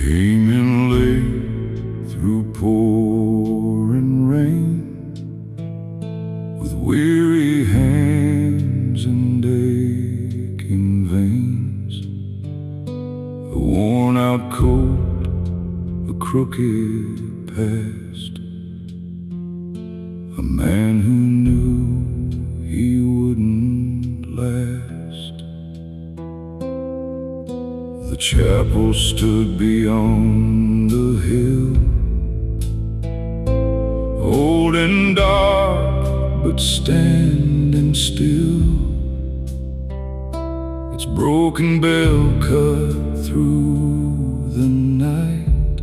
Came in late through pouring rain, with weary hands and aching veins, a worn-out coat, a crooked past, a man who knew he wouldn't last. The chapel stood beyond the hill, old and dark, but standing still. Its broken bell cut through the night,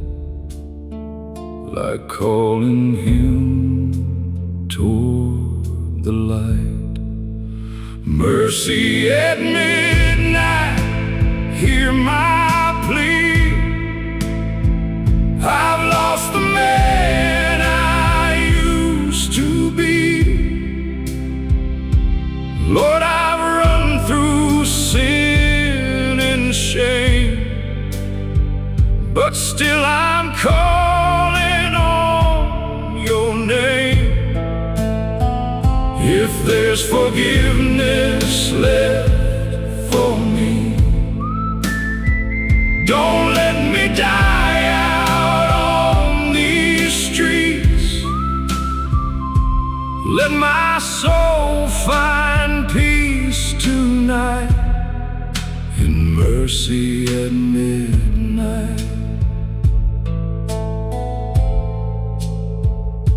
like calling him toward the light. Mercy at midnight, hear my plea. I've lost the man I used to be. Lord, I've run through sin and shame, but still I'm calling on your name. If there's forgiveness left for me, don't let me die out on these streets. Let my soul find peace tonight, in mercy at midnight.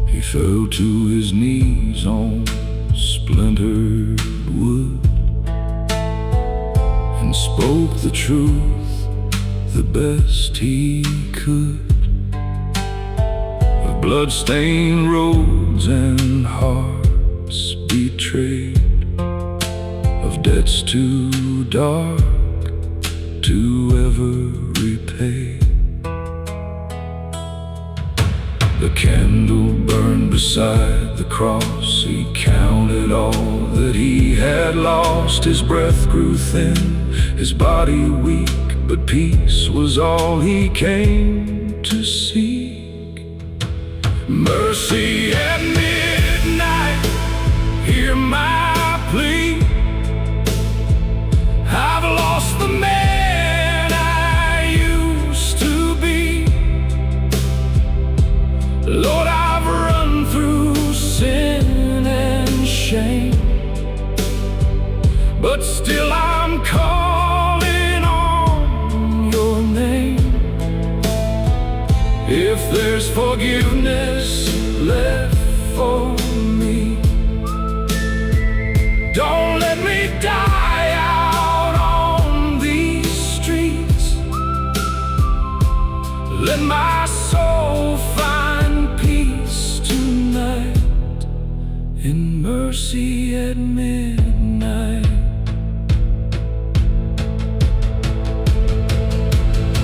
He fell to his knees on splintered wood and spoke the truth the best he could, of blood-stained roads and hearts betrayed, of debts too dark to ever repay. The candle burned beside the cross. He counted all that he had lost. His breath grew thin, his body weak, but peace was all he came to seek. Mercy at midnight, hear my plea. I've lost the man I used to be. Lord, I've run through sin and shame, but still I'm calling on your name. If there's forgiveness left for me, don't let me die out on these streets. Let my soul find peace tonight, in mercy at midnight.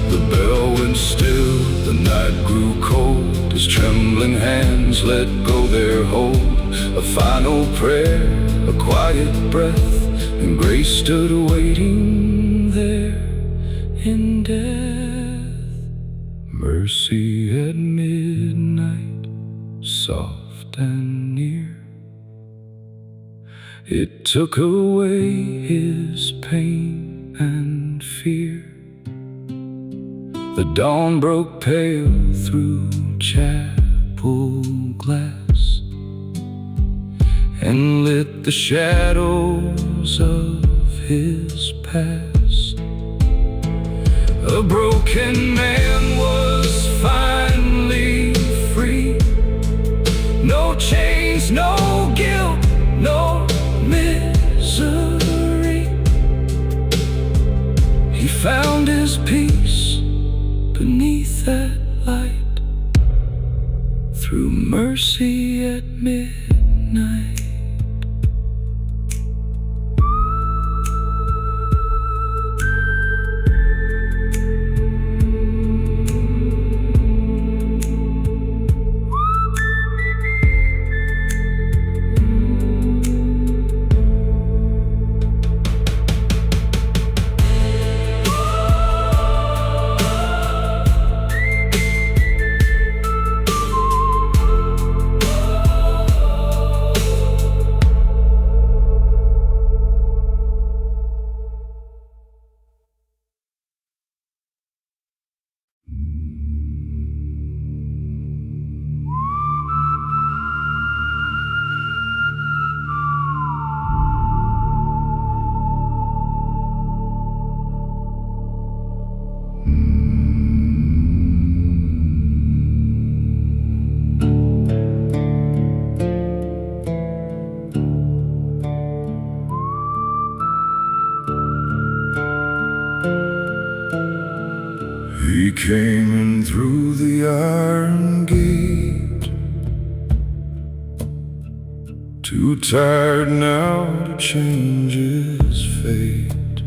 The bell went still, the night grew cold. His trembling hands let go their hold. A final prayer, a quiet breath, and grace stood waiting there in death. Mercy at midnight, soft and near. It took away his pain and fear. The dawn broke pale through chapel glass and lit the shadows of his past. A broken man was finally free. No chains, no guilt, no misery. He found his peace beneath that light, through mercy at midnight. came in through the iron gate, too tired now to change his fate.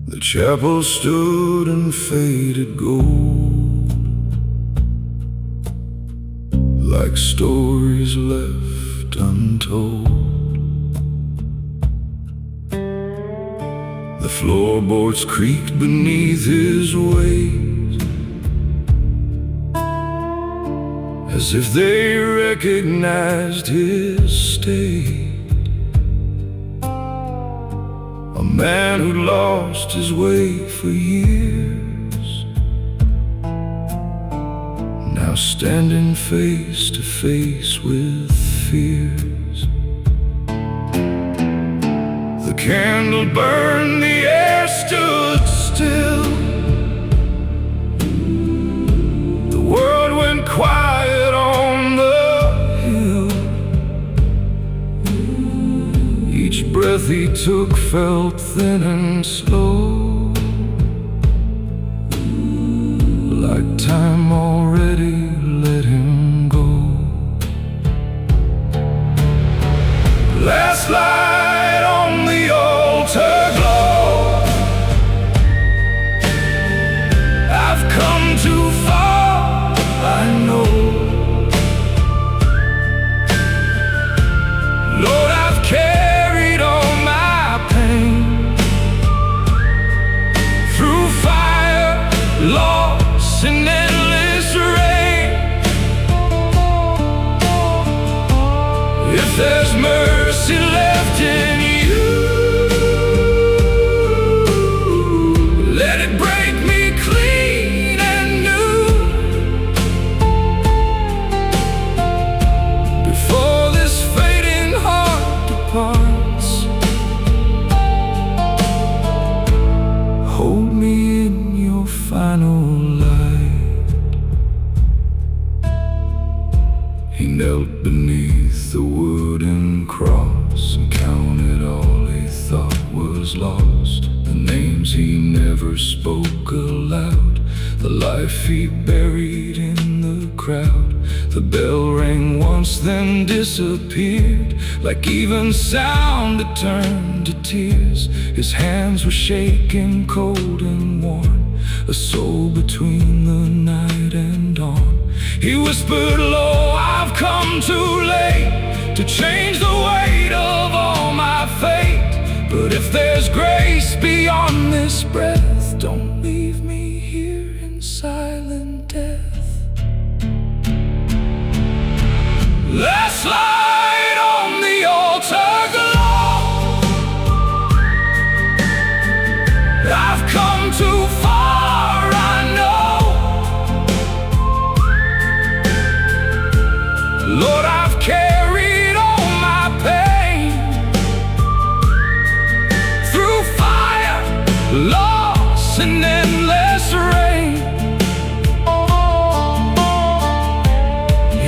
The chapel stood in faded gold, like stories left untold. The floorboards creaked beneath his weight, as if they recognized his state. A man who'd lost his way for years, now standing face to face with fears. The candle burned, the air stood still. The world went quiet on the hill. Each breath he took felt thin and slow, like time already let him go. Last light on the altar glow. I've come too far, I know. Lord, I've carried all my pain through fire, loss, and endless rain. If there's mercy left in you, let it break me clean and new. Before this fading heart departs, hold me in your final light. He knelt beneath the wooden cross and counted all he thought was lost. The names he never spoke aloud, the life he buried in the crowd. The bell rang once, then disappeared, like even sound it turned to tears. His hands were shaking, cold and worn, a soul between the night and dawn. He whispered low, I've come too late to change the weight of all my fate. But if there's grace beyond this breath, don't leave me here in silent death. Last light on the altar glow. I've come too far, I know. Lord, I've carried all my pain through fire, loss, and endless rain.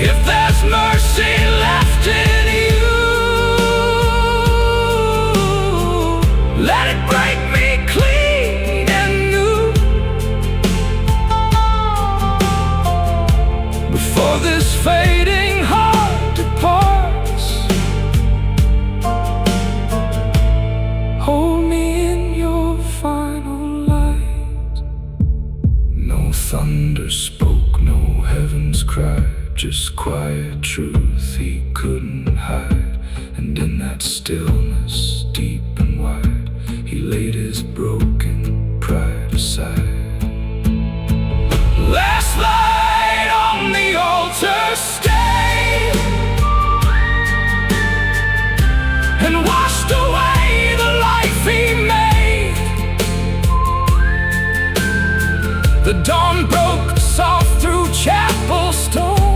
If there's mercy left in you, let it break me clean and new. Before this fading heart departs, hold me in your final light. No thunder spoke, no heavens cried, just quiet truth he couldn't hide. And in that stillness deep and wide, he laid his broken pride aside. Last light on the altar stayed and washed away the life he made. The dawn broke soft through chapel stone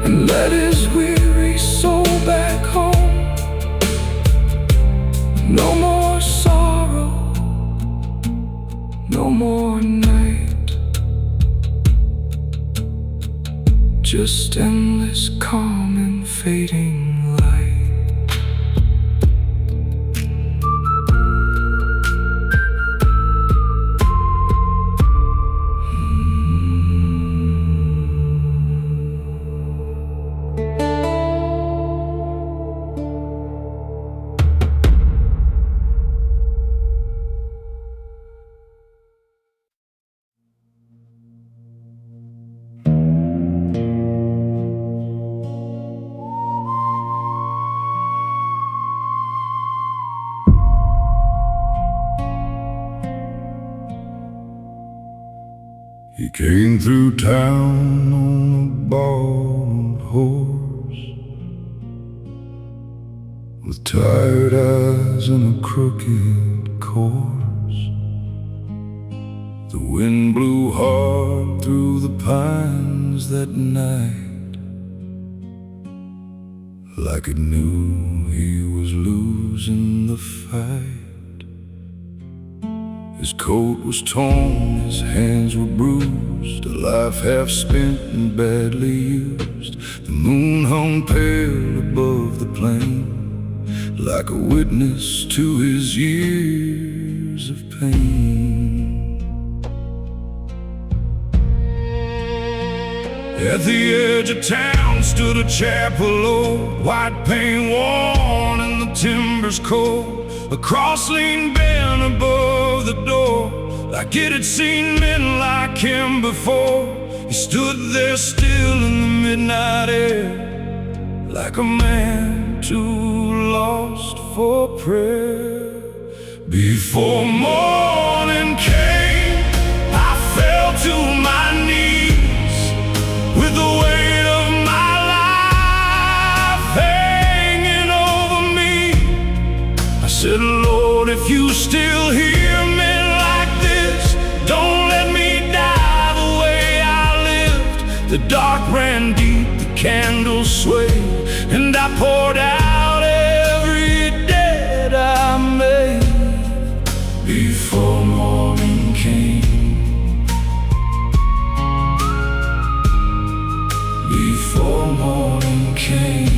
and led his weary soul back home. No more sorrow, no more night, just endless calm and fading light. Came through town on a borrowed horse, with tired eyes and a crooked course. The wind blew hard through the pines that night, like it knew he was losing the fight. His coat was torn, his hands were bruised, a life half spent and badly used. The moon hung pale above the plain, like a witness to his years of pain. At the edge of town stood a chapel old, white paint worn and the timbers cold. A cross leaned bent above the door, like it had seen men like him before. He stood there still in the midnight air, like a man too lost for prayer. Before morning came, I fell to my knees, with the weight of my life hanging over me. I said, Lord, if you still hear me like this, don't let me die the way I lived. The dark ran deep, the candles swayed, and I poured out every debt I made. Before morning came, before morning came.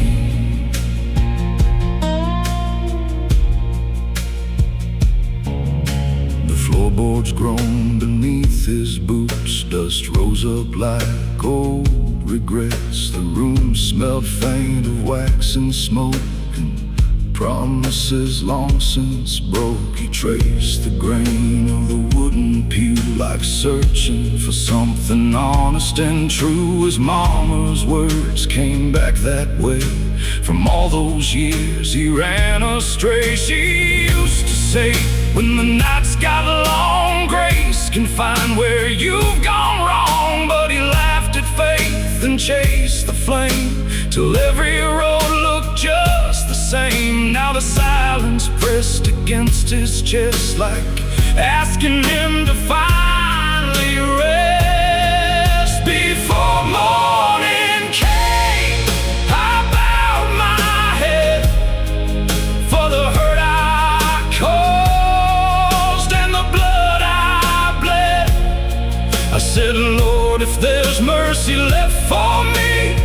Floorboards groaned beneath his boots, dust rose up like old regrets. The room smelled faint of wax and smoke, and promises long since broke. He traced the grain of the wooden pew, like searching for something honest and true. His mama's words came back that way. From all those years he ran astray. She used to say, when the night's got long, grace can find where you've gone wrong. But he laughed at faith and chased the flame, till every road looked just the same. Now the silence pressed against his chest, like asking him to finally rest. Before morning came, I bowed my head for the hurt I caused and the blood I bled. I said, Lord, if there's mercy left for me,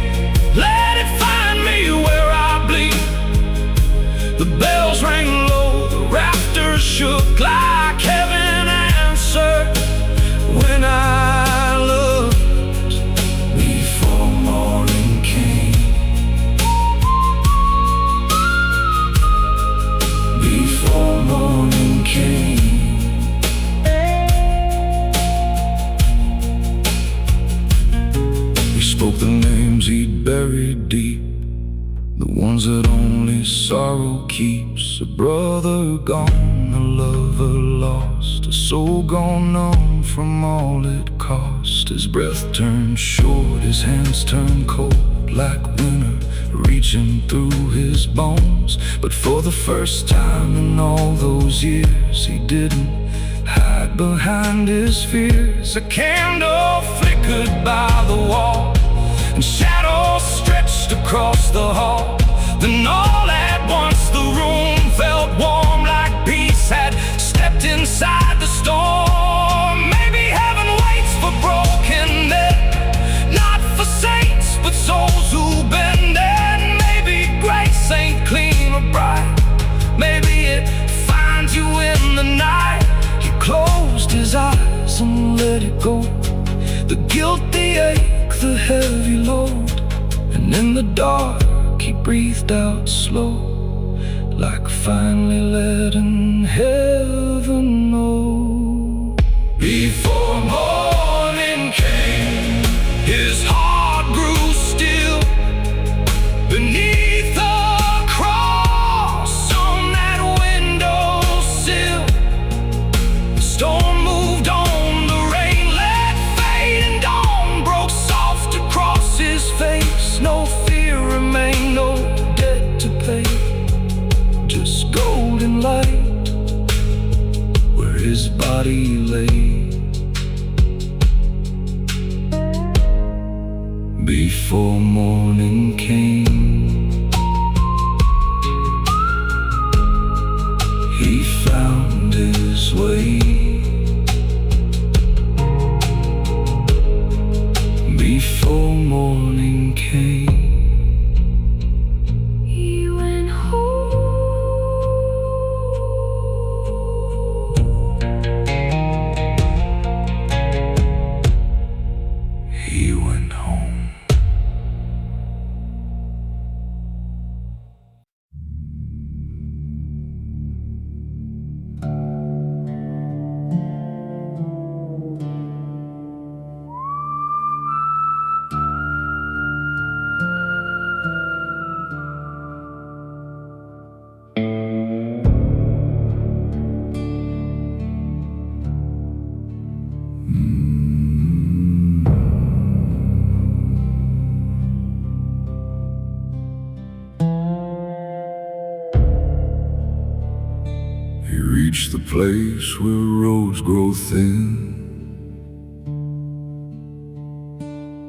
let it find me where I bleed. The bells rang low, the rafters shook, like heaven answered when I looked. Before morning came, before morning came. He spoke the names he'd buried deep, the ones that only sorrow keeps. A brother gone, a lover lost, a soul gone numb from all it cost. His breath turned short, his hands turned cold, like winter reaching through his bones. But for the first time in all those years, he didn't hide behind his fears. A candle flickered by the wall, and shadows stretched across the hall. Then all at once the room felt warm, like peace had stepped inside the storm. Maybe heaven waits for broken men, not for saints, but souls who bend. And maybe grace ain't clean or bright, maybe it finds you in the night. He closed his eyes and let it go, the guilt, the ache, the heavy load. And in the dark he breathed out slow, like finally letting heaven know. Before morning came, his heart grew still beneath the cross on that windowsill. The storm moved on, the rain let fade, and before morning came. He found his way. Before morning came. He went home. He went home. He reached the place where roads grow thin,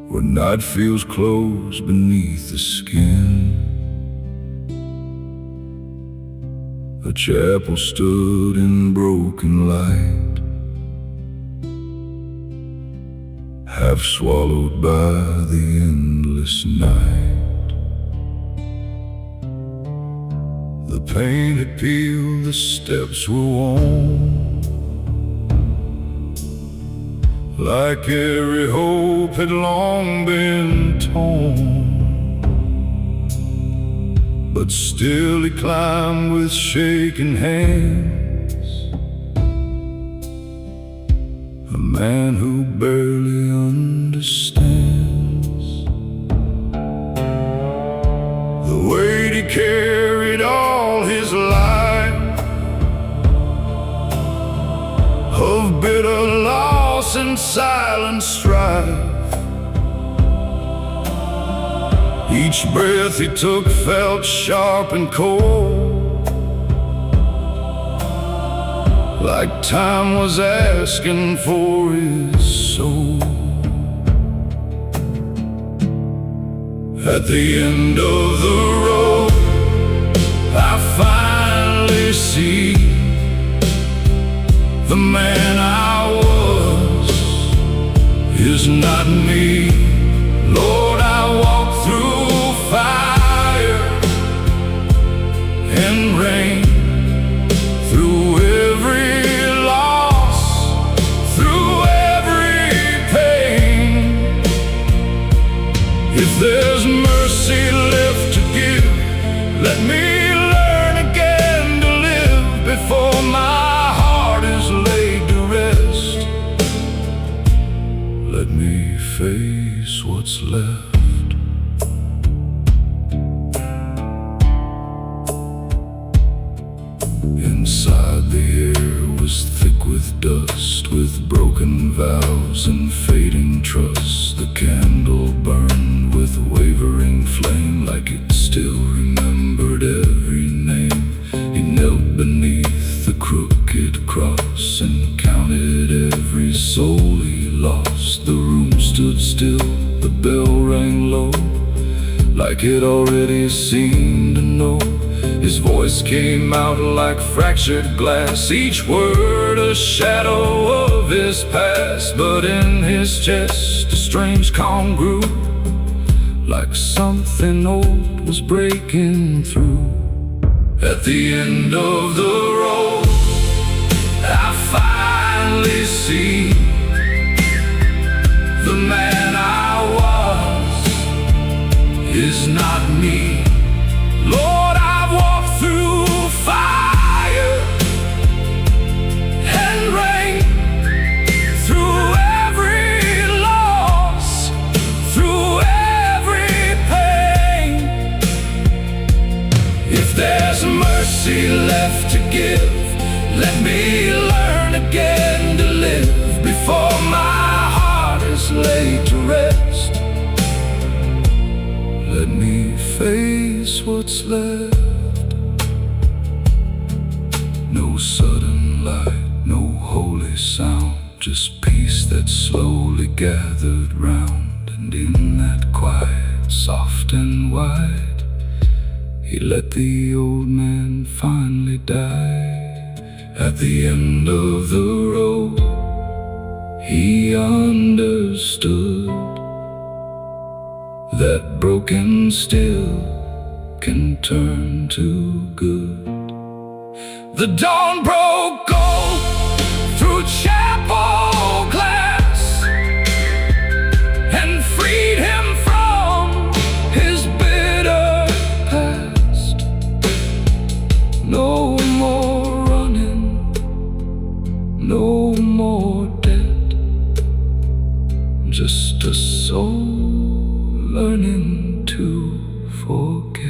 where night feels close beneath the skin. A chapel stood in broken light, half swallowed by the endless night. The paint had peeled, the steps were worn, like every hope had long been torn. But still he climbed with shaking hands, a man who barely understands the weight he carried all his life, of bitter loss and silent strife. Each breath he took felt sharp and cold, like time was asking for his soul. At the end of the road, I finally see the man I was is not me. Lord, I walk through fire and rain, through every loss, through every pain. If there's mercy left to give, let me learn again to live before my heart is laid to rest. Let me face what's left. Inside the air was thick with dust, with broken vows and fading trust. The candle burned with wavering flame, like it still remembered every name. He knelt beneath the crooked cross and counted every soul he lost. The room stood still, the bell rang low, like it already seemed to know. His voice came out like fractured glass, each word a shadow of his past. But in his chest a strange calm grew, like something old was breaking through. At the end of the road, I finally see the man I was is not me. Lord, I've walked through fire and rain, through every loss, through every pain. If there's mercy left to give, let me learn again to live before my heart is laid to rest. Let me face what's left. No sudden light, no holy sound, just peace that slowly gathered round. And in that quiet soft and wide. He let the old man finally die. At the end of the road, he understood that broken still can turn to good. The dawn broke gold through chapel glass and freed him from his bitter past. No more running, no more debt, just a soul learning to forget.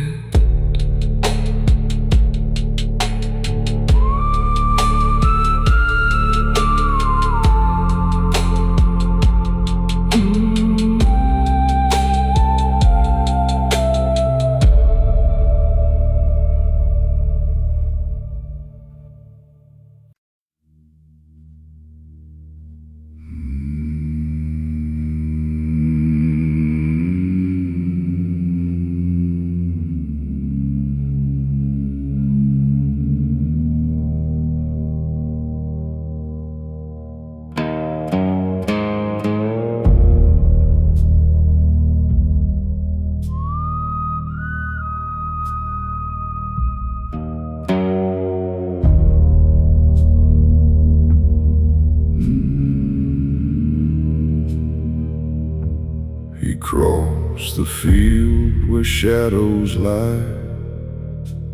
He crossed the field where shadows lie,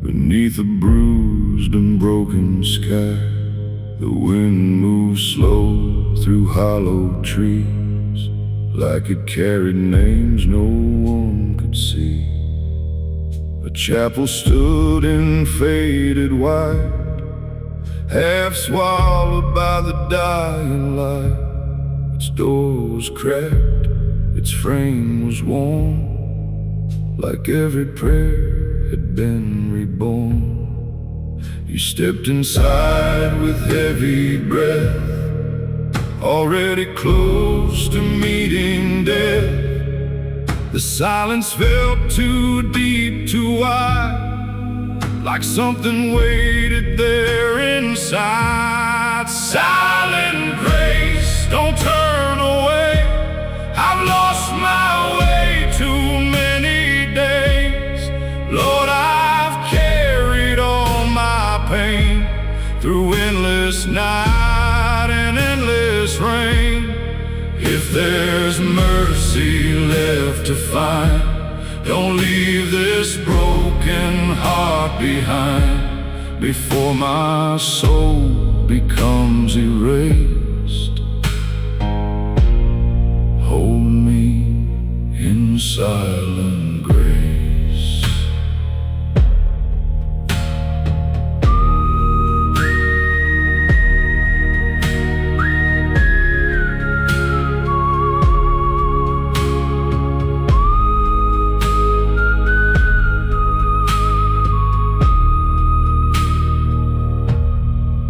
beneath a bruised and broken sky. The wind moved slow through hollow trees, like it carried names no one could see. A chapel stood in faded white, half swallowed by the dying light. Its door was cracked, its frame was worn, like every prayer had been reborn. You stepped inside with heavy breath, already close to meeting death. The silence felt too deep, too wide, like something waited there inside. Silent grace, don't turn away. I've lost my way too many days. Lord, I've carried all my pain through endless night and endless rain. If there's mercy left to find, don't leave this broken heart behind before my soul becomes erased. Hold me in silent grace.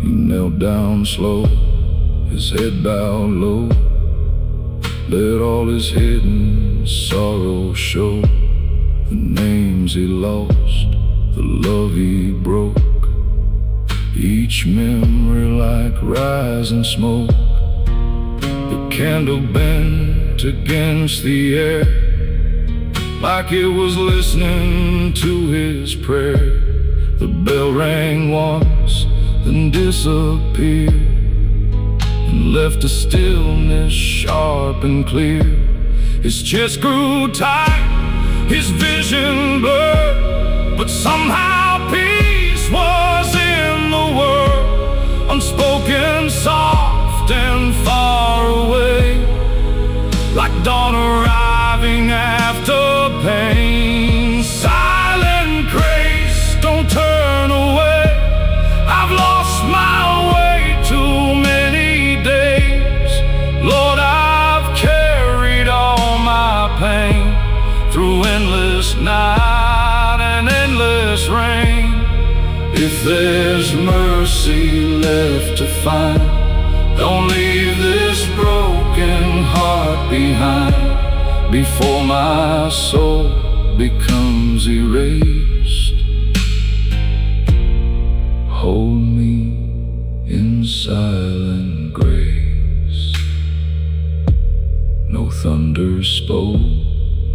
He knelt down slow, his head bowed low, let all his hidden sorrow show. The names he lost, the love he broke, each memory like rising smoke. The candle bent against the air, like it was listening to his prayer. The bell rang once, then disappeared, and left a stillness sharp and clear. His chest grew tight, his vision blurred, but somehow peace was in the word, unspoken, soft and far away, like dawn arriving after pain. Silent grace, don't turn away. I've lost my way too many days. Lord, I've carried all my pain through endless night and endless rain. If there's mercy left to find, don't leave this broken heart behind before my soul becomes erased. Hold me in silent grace. No thunder spoke,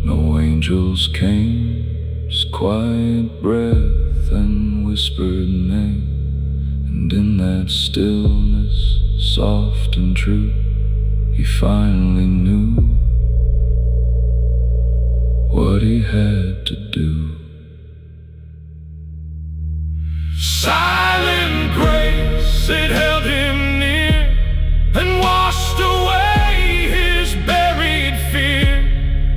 no angels came, just quiet breath and whispered name. And in that stillness, soft and true, he finally knew what he had to do. Silent grace, it held him near and washed away his buried fear.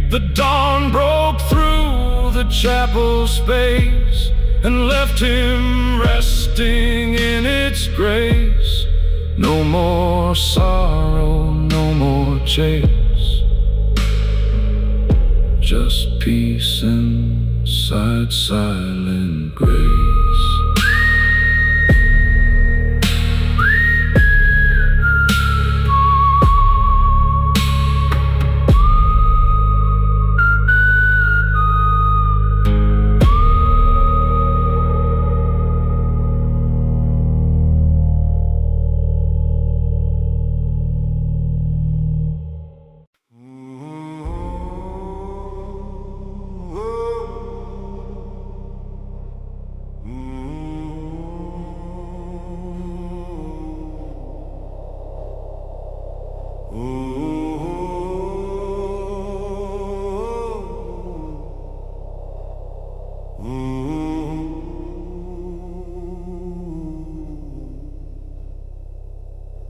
The dawn broke through the chapel space and left him resting in its grace. No more sorrow, no more chase, just peace inside silent grace.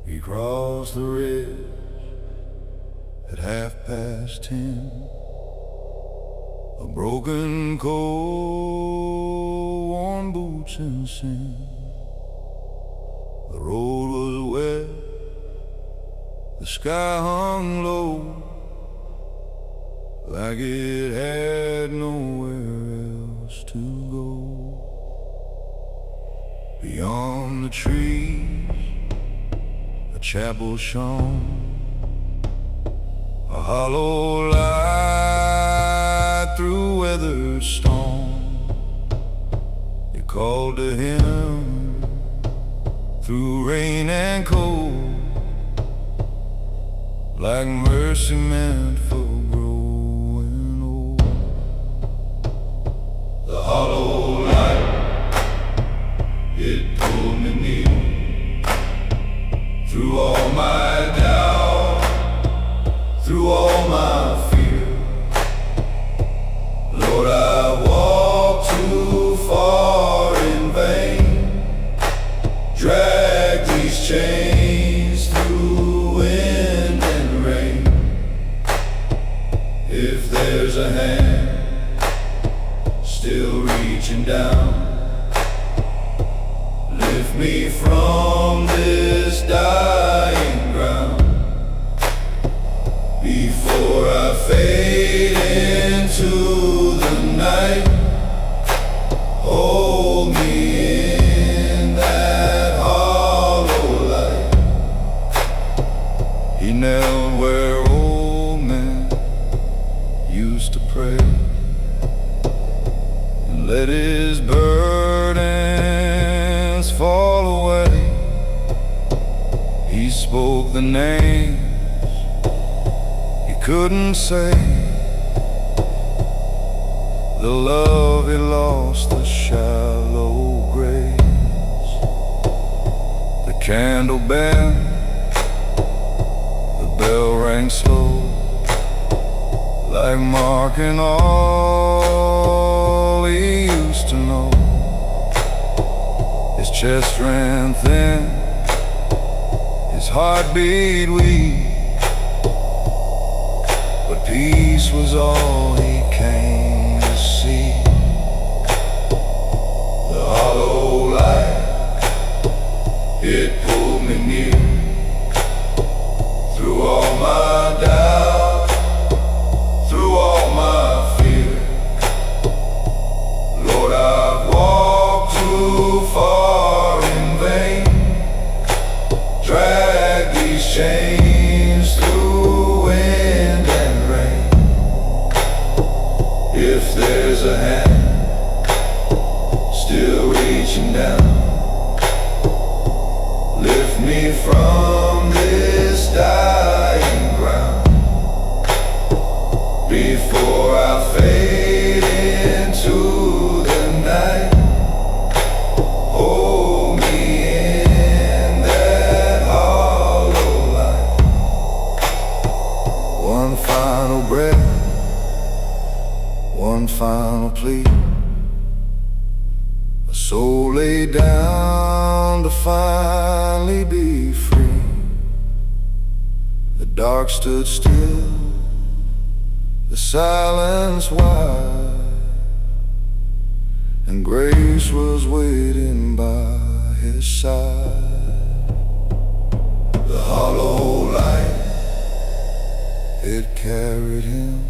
He crossed the ridge at 10:30, a broken coal, worn boots and sin. The road was wet, the sky hung low, like it had nowhere else to go. Beyond the trees, a chapel shone, a hollow light through weathered stone. It called to him through rain and cold, like mercy meant for growing old. The hollow light, it pulled me near, through all my doubt, through all my fear. Lord, I walked too far in vain, drag these chains through wind and rain. If there's a hand still reaching down, lift me from this dying ground. Before I fade into the night, hold me in that hollow light. He knelt where old men used to pray, and let his burdens fall away. He spoke the names he couldn't say, the love he lost, the shallow graves. The candle bent, the bell rang slow, like marking all he used to know. His chest ran thin, his heart beat weak, but peace was all he came to see. The hollow light, it pulled me near, through all my doubt, through all my fear. Lord, I've walked too far in vain, drag these chains through wind and rain. If there's a hand still reaching down, lift me from this dying ground before I fade into the night. Hold me in that hollow light. One final breath, one final plea. A soul laid down to finally be free. The dark stood still, the silence wide, and grace was waiting by his side. The hollow light, it carried him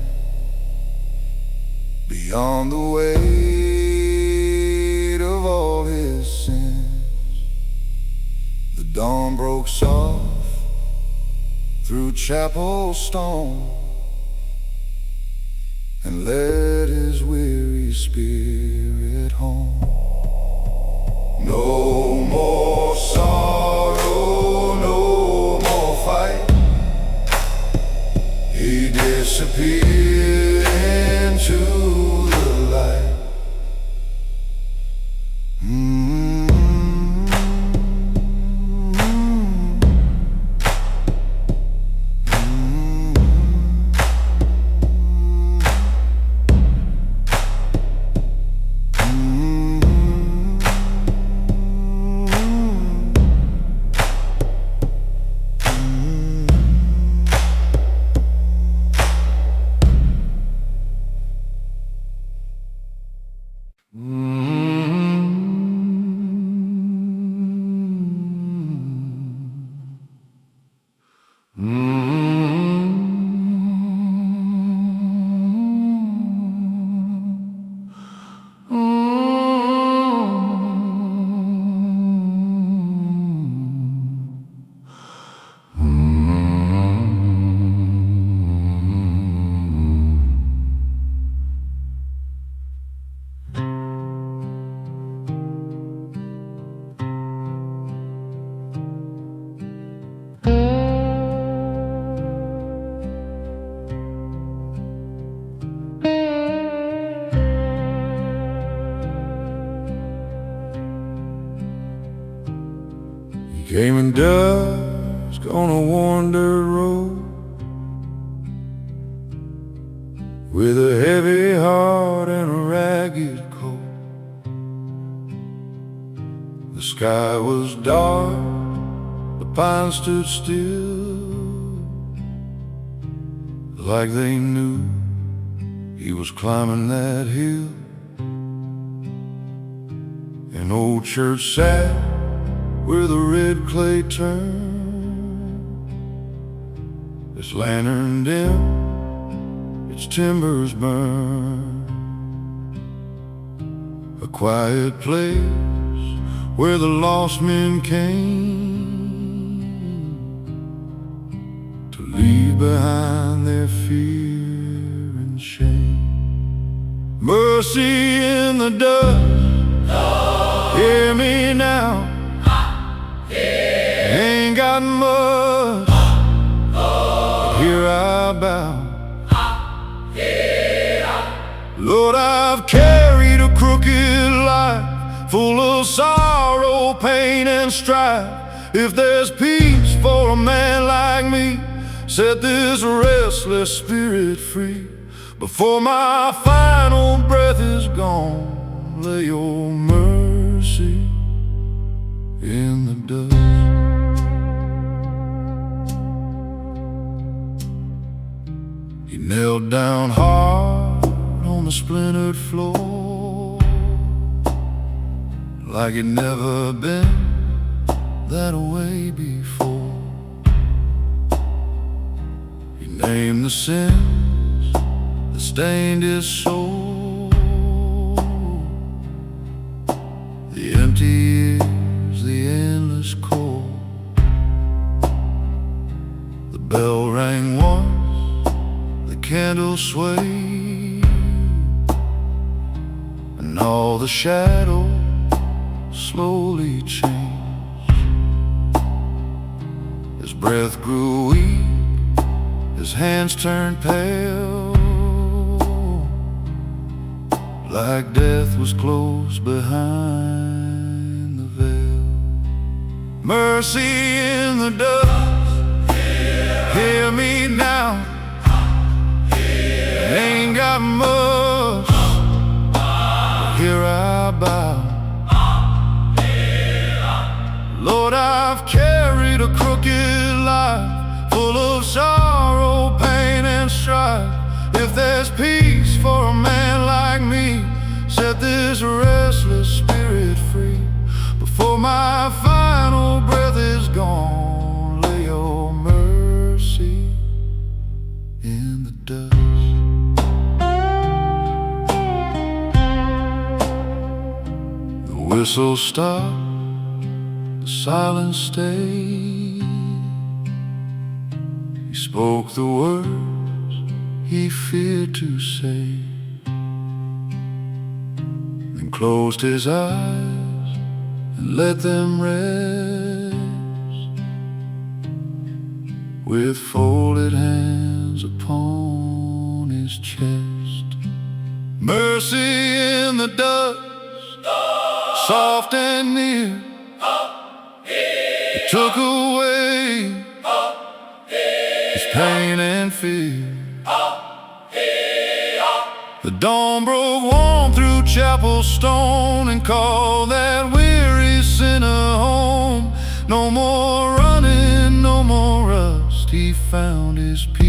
beyond the weight of all his sins. The dawn broke soft through chapel stone and led his weary spirit home. No more sorrow, no more fight. He disappeared into the light. Came in dusk on a worn dirt road with a heavy heart and a ragged coat. The sky was dark, the pines stood still, like they knew he was climbing that hill. An old church sat where the red clay turned, its lantern dim, its timbers burned. A quiet place where the lost men came to leave behind their fear and shame. Mercy in the dust, hear me now. Ain't got much, but here I bow. Lord, I've carried a crooked life, full of sorrow, pain, and strife. If there's peace for a man like me, set this restless spirit free. Before my final breath is gone, lay your mercy in the dust. He knelt down hard on the splintered floor, like he'd never been that way before. He named the sins that stained his soul, the empty years, the endless cold. The bell rang once, the candle swayed, and all the shadows slowly changed. His breath grew weak, his hands turned pale, like death was close behind the veil. Mercy in the dust, hear me now. Ain't got much, but here I bow. Lord, I've carried a crooked life, full of sorrow, pain, and strife. If there's peace for a man like me, set this restless spirit free. Before my final breath is gone, lay your mercy in the dust. The whistle stopped, the silence stayed. He spoke the words he feared to say, then closed his eyes and let them rest, with folded hands upon his chest. Mercy in the dust, soft and near, it took away his pain and fear. The dawn broke warm through chapel stone and called that weary sinner home. No more running, no more rust, he found his peace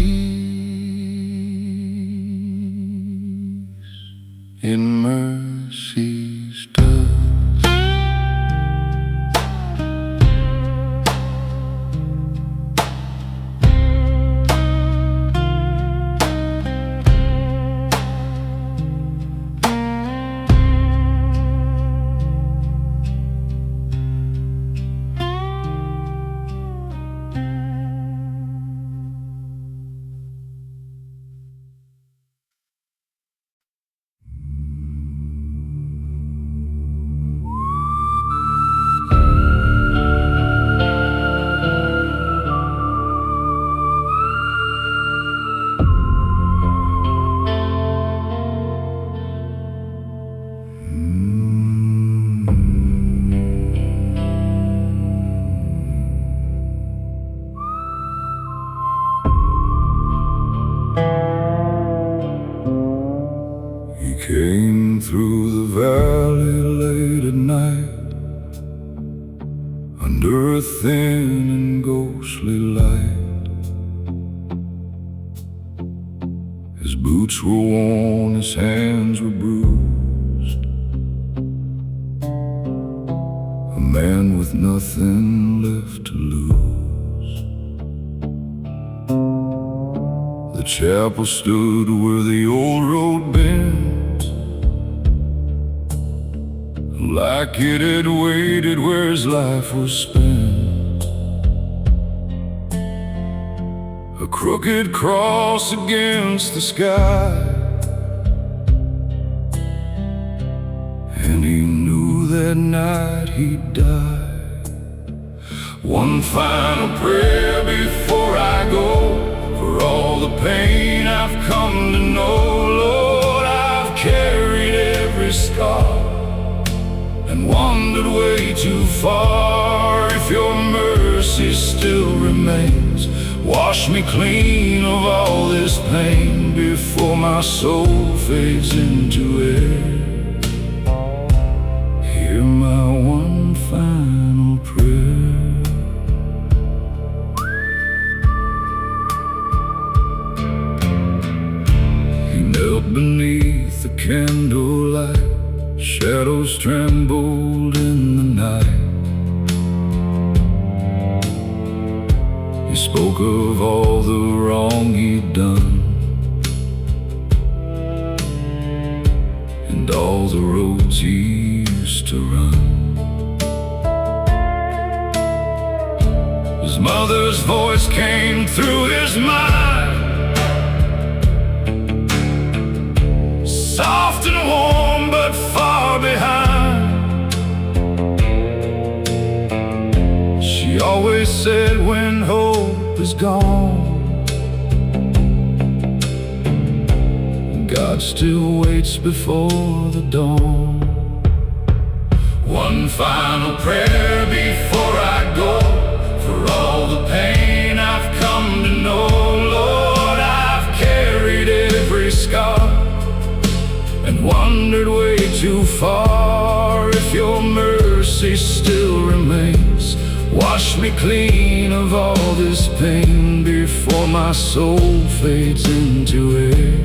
in mercy's dust. Came through the valley late at night, under a thin and ghostly light. His boots were worn, his hands were bruised, a man with nothing left to lose. The chapel stood where the old road bent, like it had waited where his life was spent. A crooked cross against the sky, and he knew that night he'd die. One final prayer before I go, for all the pain I've come to know. Lord, I've carried every scar and wandered way too far. If your mercy still remains, wash me clean of all this pain before my soul fades into air. Hear my one final prayer. He knelt beneath the candlelight, shadows trembled in the night. He spoke of all the wrong he'd done, and all the roads he used to run. His mother's voice came through his mind, soft and warm but far said when hope is gone, God still waits before the dawn. One final prayer before I go, for all the pain I've come to know. Lord, I've carried every scar and wandered way too far. If your mercy still remains, wash me clean of all this pain before my soul fades into air.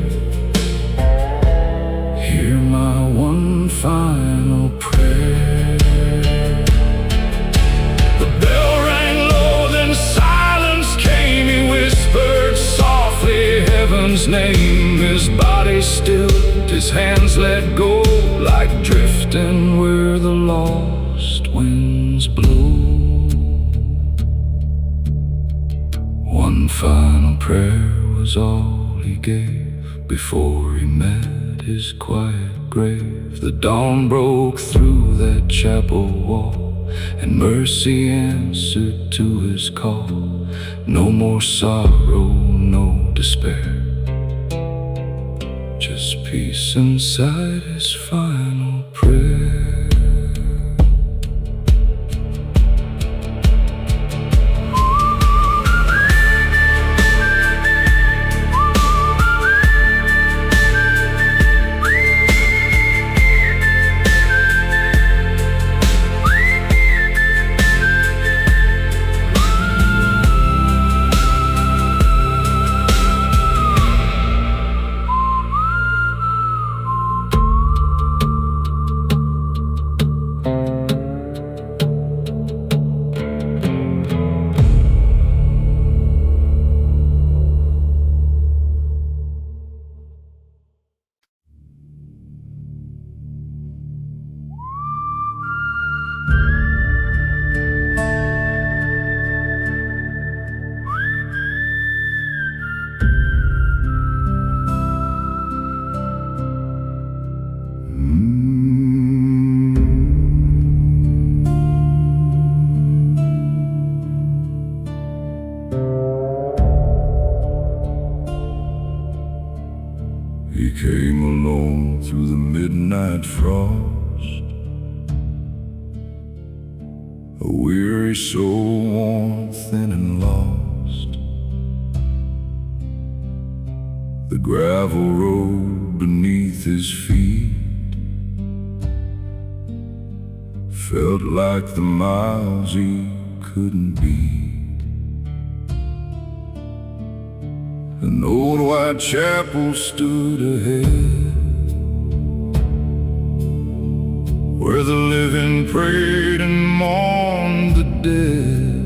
Hear my one final prayer. The bell rang low, then silence came. He whispered softly heaven's name. His body stilled, his hands let go, like drifting where the lost winds blow. One final prayer was all he gave before he met his quiet grave. The dawn broke through that chapel wall, and mercy answered to his call. No more sorrow, no despair, just peace inside his final prayer. He came alone through the midnight frost, a weary soul worn thin and lost. The gravel road beneath his feet felt like the miles he couldn't beat. An old white chapel stood ahead, where the living prayed and mourned the dead.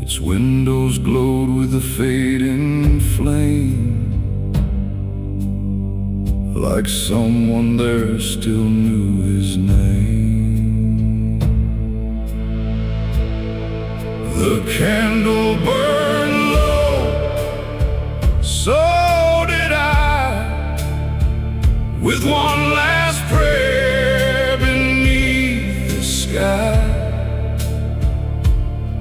Its windows glowed with a fading flame, like someone there still knew his name. The candle burned low, so did I, with one last prayer beneath the sky.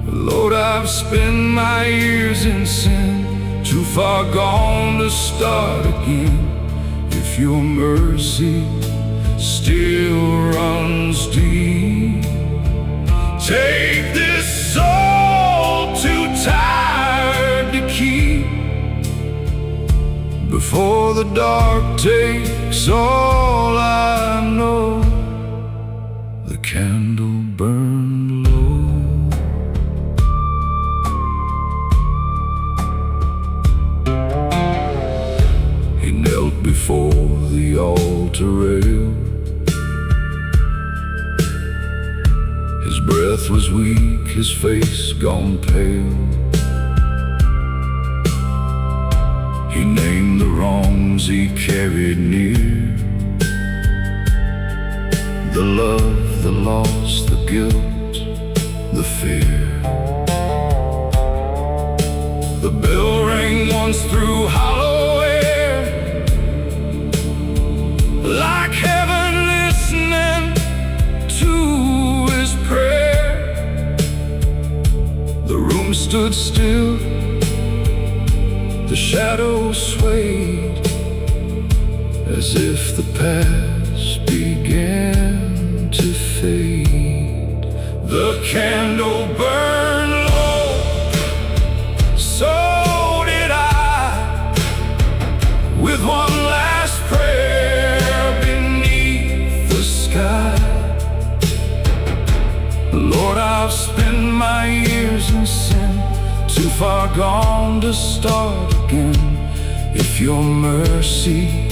Lord, I've spent my years in sin, too far gone to start again. If your mercy still runs deep, take this soul too tired to keep, before the dark takes all I know. The candle burned low. He knelt before the altar rail. His breath was weak, his face gone pale. He named the wrongs he carried near, the love, the loss, the guilt, the fear. The bell rang once through hollow air, like heaven listening to his prayer. stood still, the shadows swayed, as if the past began to fade. The candle burned low, so did I, with one last prayer beneath the sky. Lord, I've spent my years in sin, too far gone to start again. If your mercy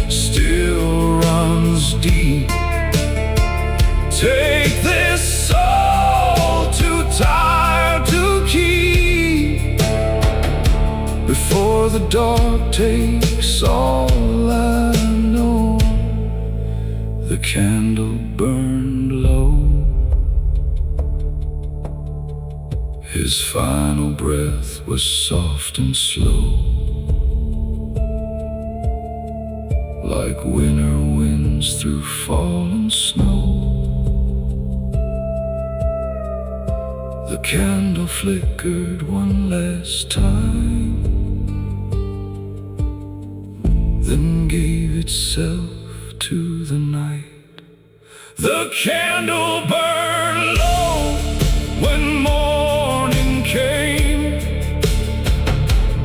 still runs deep, take this soul too tired to keep, before the dark takes all I know. The candle burned low, his final breath was soft and slow, like winter winds through fallen snow. The candle flickered one last time, then gave itself to the night. The candle burned low when morning came,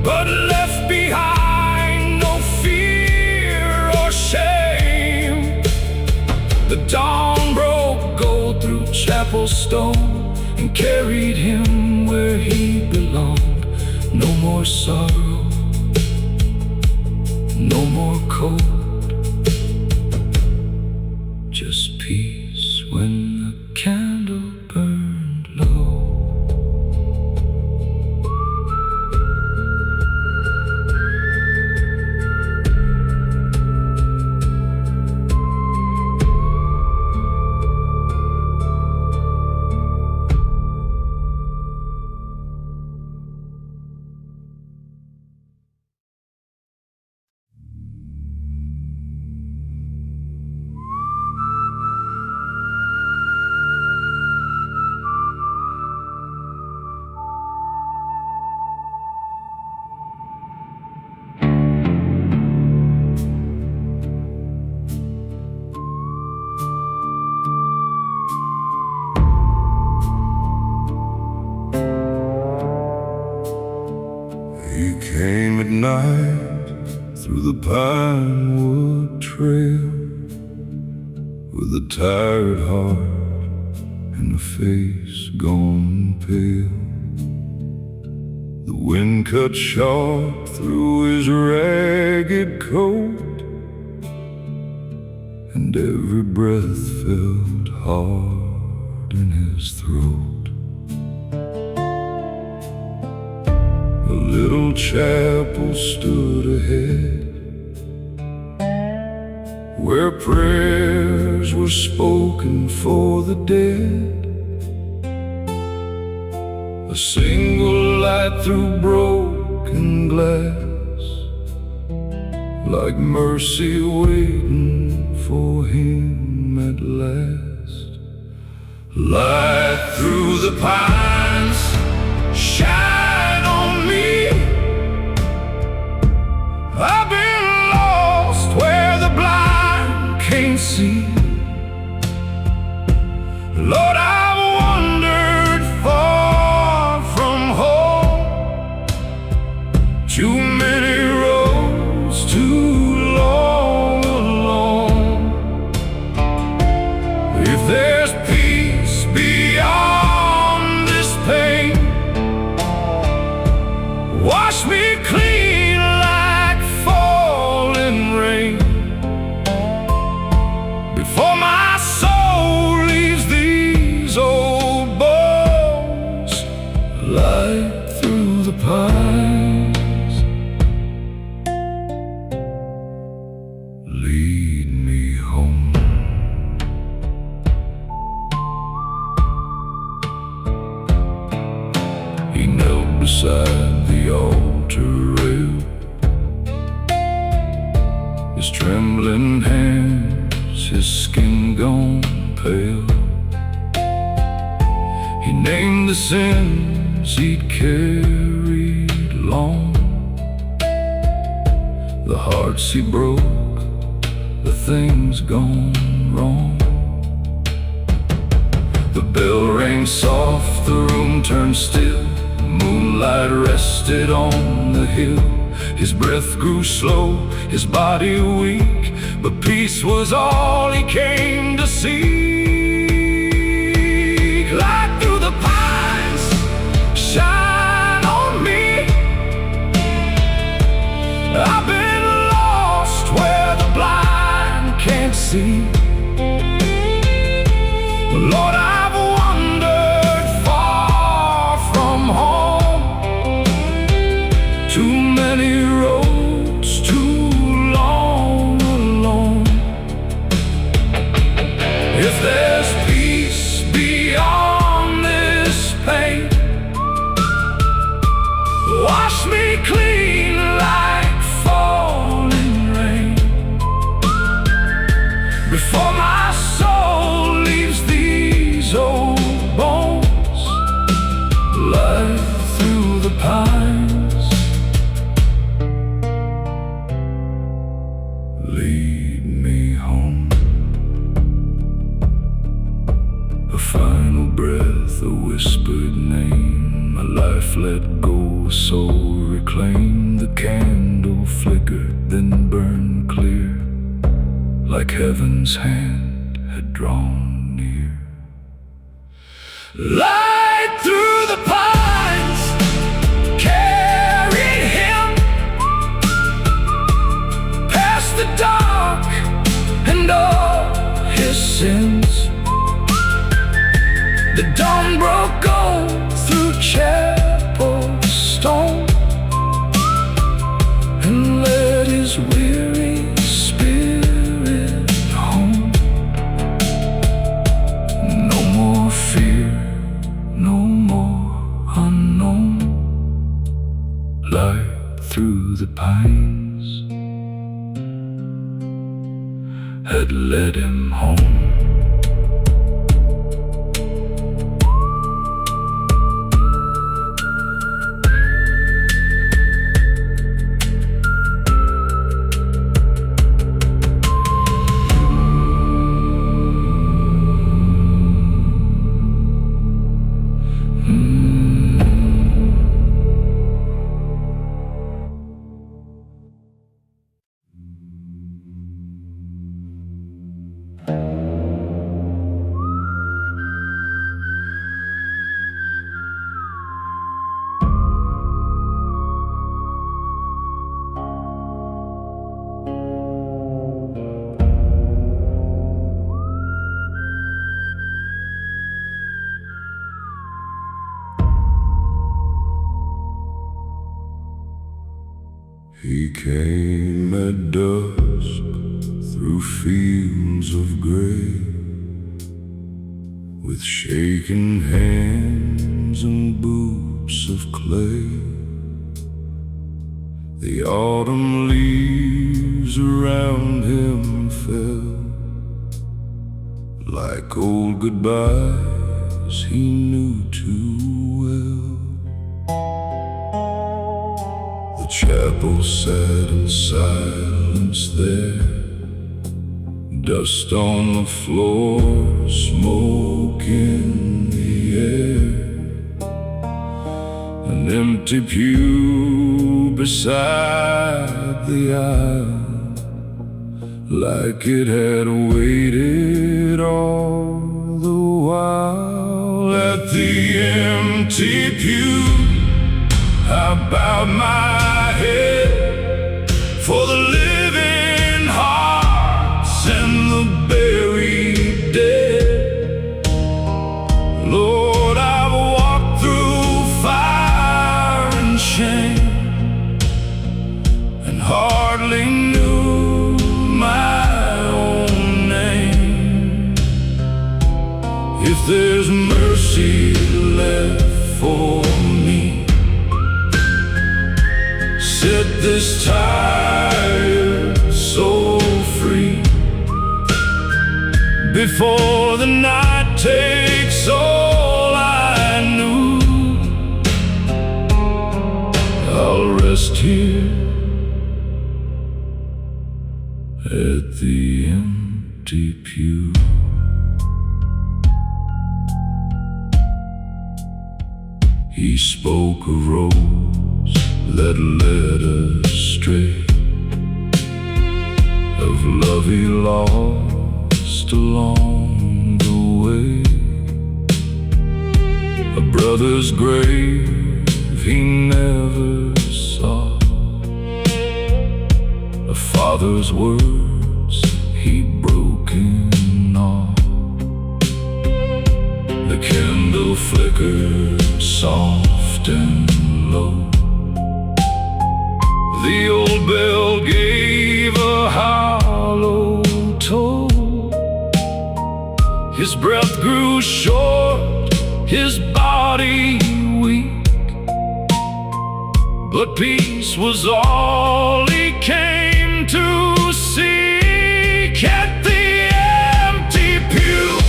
but left behind no fear or shame. The dawn broke gold through chapel stone and carried him where he belonged. No more sorrow, no more cold, just peace when the candle burned low. He came at night through the pinewood trail, with a tired heart and a face gone pale. The wind cut sharp through his ragged coat, and every breath felt hard in his throat. A little chapel stood ahead, where prayers were spoken for the dead. A single light through broken glass, like mercy waiting for him at last. Light through the pines, shine on me. I've been lost where the blind can't see. Lord, I've wandered far from home, too many roads, too long alone. If there's peace beyond this pain, wash me clean like falling rain, before my soul leaves these old bones. Light through the pines, lead me home. He knelt beside the altar rail, his trembling hands, his skin gone pale. He named the sins burdens he'd carried long, the hearts he broke, the things gone wrong. The bell rang soft, the room turned still, moonlight rested on the hill. His breath grew slow, his body weak, but peace was all he came to seek. Light through the pines, shine on me. I've been lost where the blind can't see. Lord, I've wandered far from home, too many roads, too long alone. If there's peace beyond this pain, wash me clean like falling rain, before my soul leaves these old bones. Light through the pines, lead me home. A final breath, a whispered name, my life let go, a soul reclaimed. The candle flickered, then burned clear, like heaven's hand had drawn near. Light through the pines carried him past the dark and all his sins. The dawn broke gold through chapel stone and led his weary spirit home. No more fear, no more unknown. Light through the pines had led him home. He came at dusk through fields of gray, with shaking hands and boots of clay. The autumn leaves around him fell like old goodbyes he knew too well. The chapel sat in silence there, dust on the floor, smoke in the air. An empty pew beside the aisle, like it had waited all the while. At the empty pew I bowed my head for the living hearts and the buried dead. Lord, I've walked through fire and shame, and hardly knew my own name. If there's mercy left for me, set this tired soul free, before the night takes all I knew at the empty pew. He spoke a rose that led us astray, of love he lost along the way. A brother's grave he never saw, a father's words he broke in awe. The candle flickered soft and low, the old bell gave a hollow toll. His breath grew short, his body weak, but peace was all he came to seek. At the empty pew,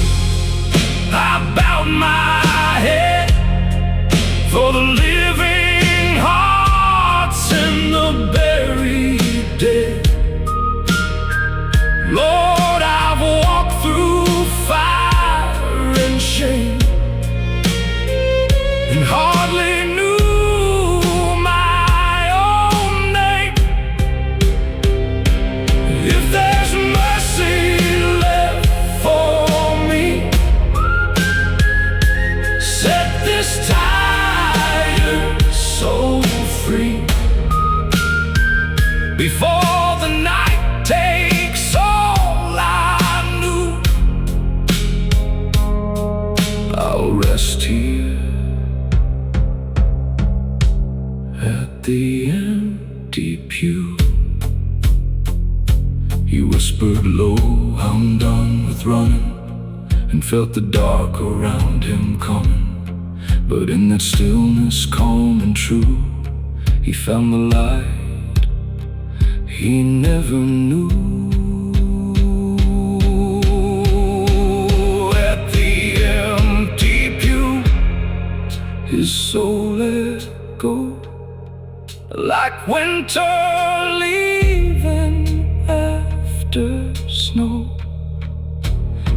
I bowed my head for the living hearts and the buried dead. Lord, I've walked through fire and shame, and hardly knew my own name. If there's mercy left for me, set this tired soul free before the night takes all I knew. I'll rest here at the empty pew. He whispered low, I'm done with running, and felt the dark around him coming. But in that stillness, calm and true, he found the light he never knew. At the empty pew, his soul let go, like winter leaving after snow.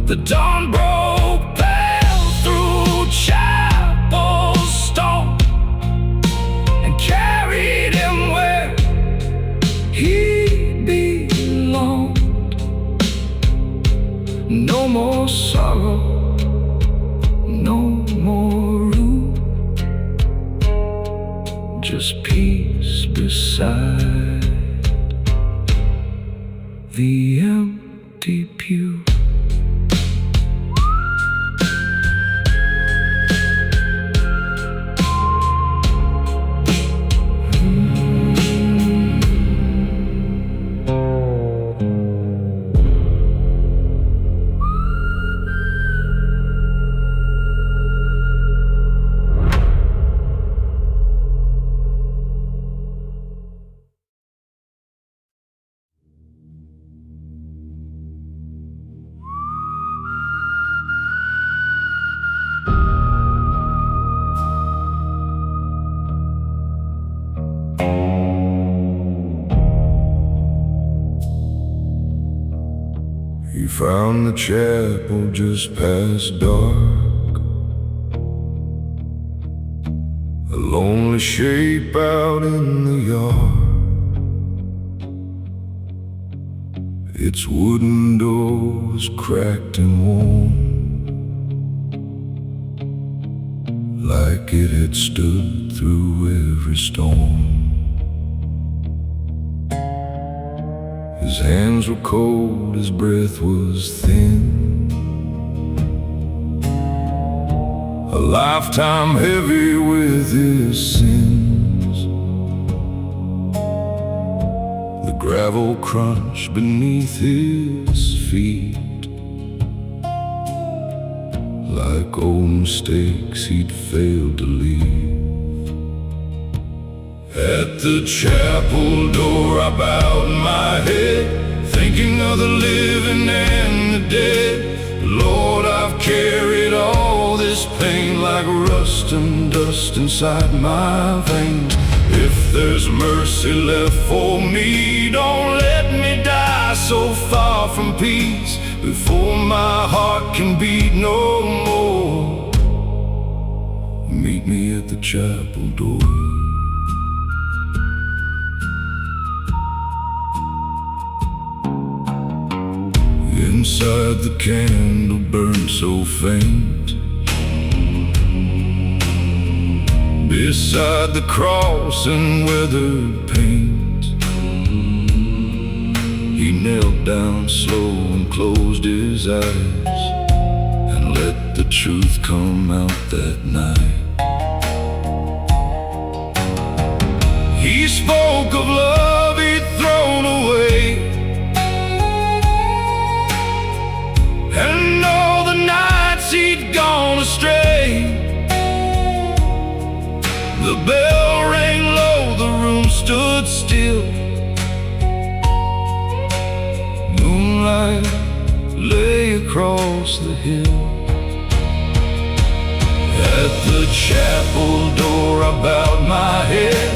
The dawn broke pale through chapel stone and carried him where he belonged. No more sorrow, no more room, just peace beside the empty pew. He found the chapel just past dark, a lonely shape out in the yard. Its wooden door was cracked and worn, like it had stood through every storm. His hands were cold, his breath was thin, a lifetime heavy with his sins. The gravel crunched beneath his feet, like old mistakes he'd failed to leave. At the chapel door I bowed my head, thinking of the living and the dead. Lord, I've carried all this pain like rust and dust inside my veins. If there's mercy left for me, don't let me die so far from peace before my heart can beat no more. Meet me at the chapel door. Inside the candle burned so faint, beside the cross in weathered paint, he knelt down slow and closed his eyes and let the truth come out that night. He spoke of love he'd thrown away, and all the nights he'd gone astray. The bell rang low, the room stood still. Moonlight lay across the hill. At the chapel door I bowed my head,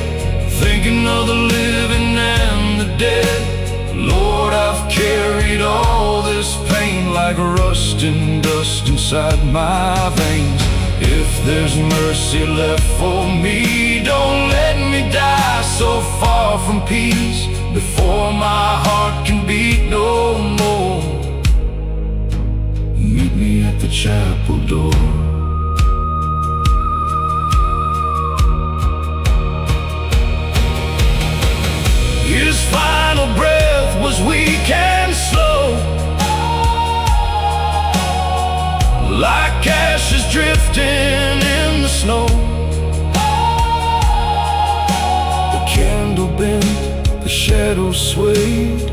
thinking of the living and the dead. Lord, I've carried all this pain like rust and dust inside my veins. If there's mercy left for me, don't let me die so far from peace before my heart can beat no more. Meet me at the chapel door. His final breath was weak and slow, like ashes drifting in the snow. The candle bent, the shadows swayed,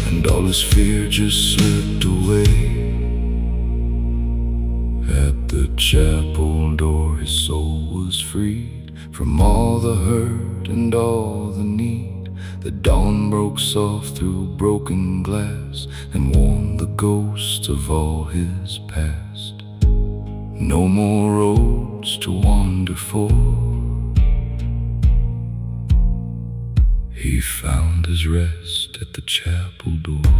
and all his fear just slipped away. At the chapel door his soul was freed from all the hurt and all the need. The dawn broke soft through broken glass and warmed the ghosts of all his past. No more roads to wander for. He found his rest at the chapel door.